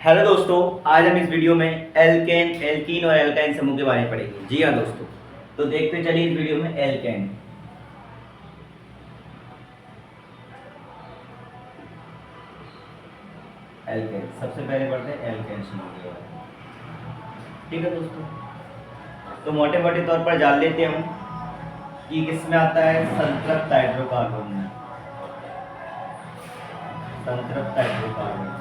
Hello दोस्तों, आज हम इस वीडियो में एल्केन, एल्कीन और एल्काइन समूह के बारे में पढ़ेंगे। जी हाँ दोस्तों, तो देखते चलिए इस वीडियो में एल्केन। एल्केन सबसे पहले पढ़ते हैं एल्केन समूह के बारे में। ठीक है दोस्तों, तो मोटे मोटे तौर पर जान लेते हैं हम कि किस में आता है। संतृप्त हाइड्रोकार्बन में, संतृप्त हाइड्रोकार्बन।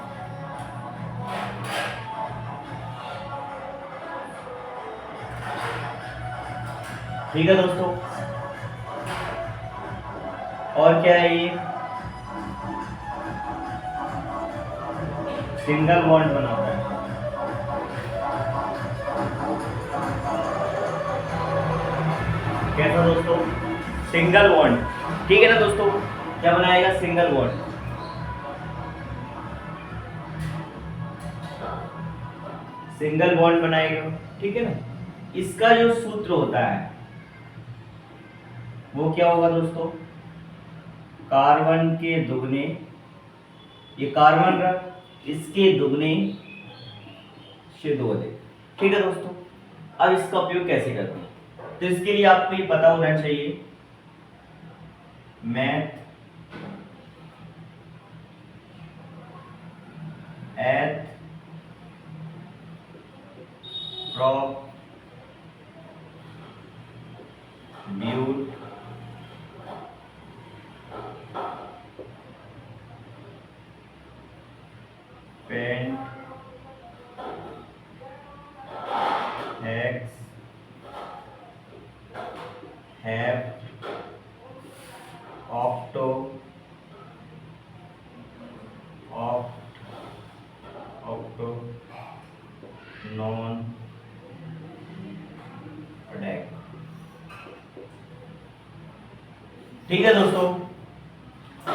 ठीक है दोस्तों, और क्या है ये? सिंगल बॉन्ड बनाता है। कैसा दोस्तों? Single bond. ठीक है ना दोस्तों, क्या बनाएगा? Single bond. सिंगल बॉन्ड बनाएगा। ठीक है ना। इसका जो सूत्र होता है वो क्या होगा दोस्तों? कार्बन के दुगने, ये कार्बन रहा, इसके दुगने से दो अधिक। ठीक है दोस्तों, अब इसका उपयोग कैसे करते हैं? तो इसके लिए आपको ये पता होना चाहिए meth eth prop but pent hex hept octo octo non dec. ठीक है दोस्तों,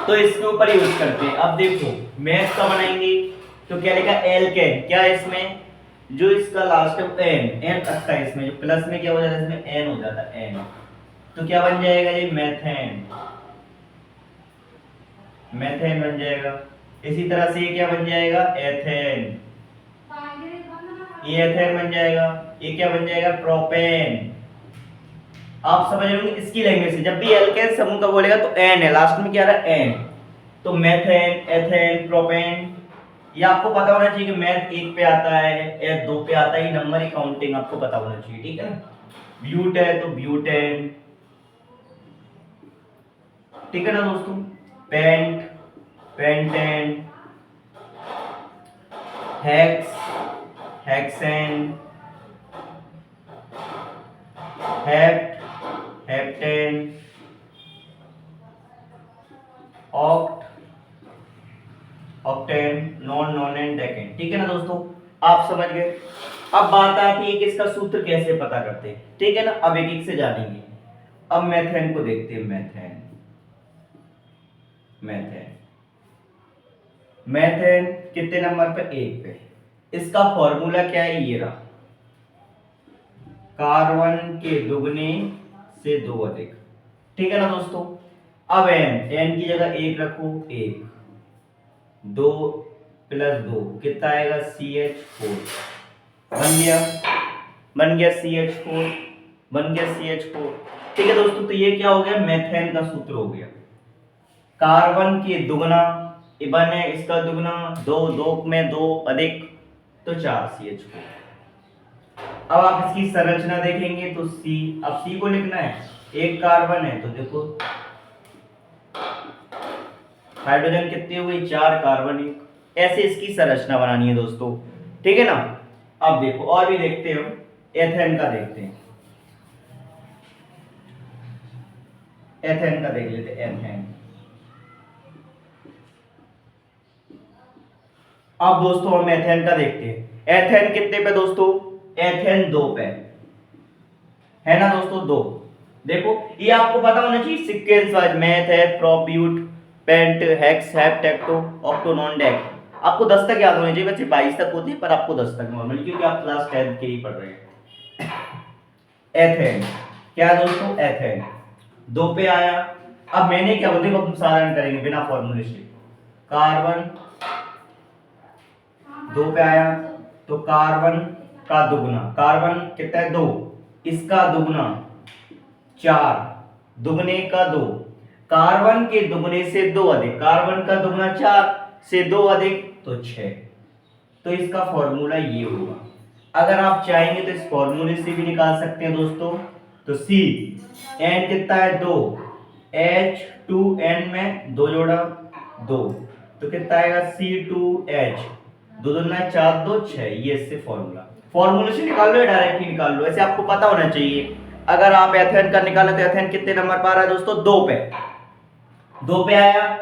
तो इसके ऊपर यूज करते हैं। अब देखो मैथ का बनाएंगे तो क्या लिखा? एल्केन। क्या है इसमें? जो इसका लास्ट एन एन तक का, इसमें जो प्लस में क्या हो जाता है, इसमें एन हो जाता है एन। तो क्या बन जाएगा ये? मेथेन। मेथेन बन जाएगा। इसी तरह से ये क्या बन जाएगा? एथेन। ये एथेन बन जाएगा। ये क्या बन जाएगा? प्रोपेन। आप समझ रहे हो इसकी लैंग्वेज से, जब भी एल्केन समूह का बोलेगा तो एन है लास्ट में, क्या रहा? एन। तो मेथेन, एथेन, प्रोपेन। ये आपको पता होना चाहिए कि मैथ 1 पे आता है, एथ 2 पे आता है, नंबर की काउंटिंग आपको पता होना चाहिए। ठीक है ना। ब्यूट है तो ब्यूटेन। ठीक है ना दोस्तों। Pent, pentane. Hex, hexane. Hept, heptane. Oct, octane, non nonane, decane. ठीक है ना दोस्तों, आप समझ गए। अब बात आती है कि इसका सूत्र कैसे पता करते हैं। ठीक है ना, अब एक एक से जानेंगे। अब मेथेन को देखते हैं। मेथेन, मेथेन, मेथेन कितने नंबर पे? 1 पे। इसका फॉर्मूला क्या है? ये रहा, कार्बन के दुगने से दो अधिक। ठीक है ना दोस्तों। अब एन, एन की जगह 1 रखो। 1 2 प्लस 2 कितना आएगा? CH4। बन गया, बन गया CH4, बन गया CH4। ठीक है दोस्तों, तो ये क्या हो गया? मेथेन का सूत्र हो गया। कार्बन के दुगना, इबन है इसका दुगना, 2 2 में 2 अधिक, तो 4 CH4। अब आप इसकी संरचना देखेंगे तो C, अब C को लिखना है। एक कार्बन है तो देखो हाइड्रोजन कितने हुए? 4 कार्बन। एक ऐसे इसकी संरचना बनानी है दोस्तों। ठीक है ना। अब देखो और भी देखते हो, एथेन का देखते हैं। एथेन का देख लेते हैं। एथेन, अब दोस्तों हम एथेन का देखते हैं। एथेन कितने पे दोस्तों? एथेन 2 पे है ना दोस्तों, 2। देखो ये आपको पता होना चाहिए सीक्वेंस वाइज। मैथ है, प्रोब्यूट, pent, hex, hept, octo, octo, non dec. आपको 10 तक याद होने चाहिए। बच्चे 22 तक होते हैं पर आपको 10 तक नॉर्मल, क्योंकि आप क्लास 10 के ही पढ़ रहे हैं। एथेन क्या है दोस्तों? एथेन 2 पे आया। अब मैंने क्या बोलते, हम साधारण करेंगे बिना फॉर्मूले से। कार्बन 2 पे आया तो कार्बन का दुगना, कार्बन कितना है 2, इसका दुगना 4, दुगने का 2, कार्बन के दुगने से 2 अधिक, कार्बन का दुगना 4 से 2 अधिक तो 6। तो इसका फॉर्मूला ये होगा। अगर आप चाहेंगे तो इस फॉर्मूले से भी निकाल सकते हैं दोस्तों। तो C N कितना है 2, H2N में 2 जोड़ा 2, तो कितना आएगा C2H, 2 दूना 4 2 6। ये इससे फॉर्मूले से निकाल लो या डायरेक्ट ही निकाल लो, ऐसे आपको पता होना चाहिए। अगर आप एथेन का निकाले तो एथेन कितने नंबर पर आ रहा है दोस्तों, 2 पे, 2 पे आया।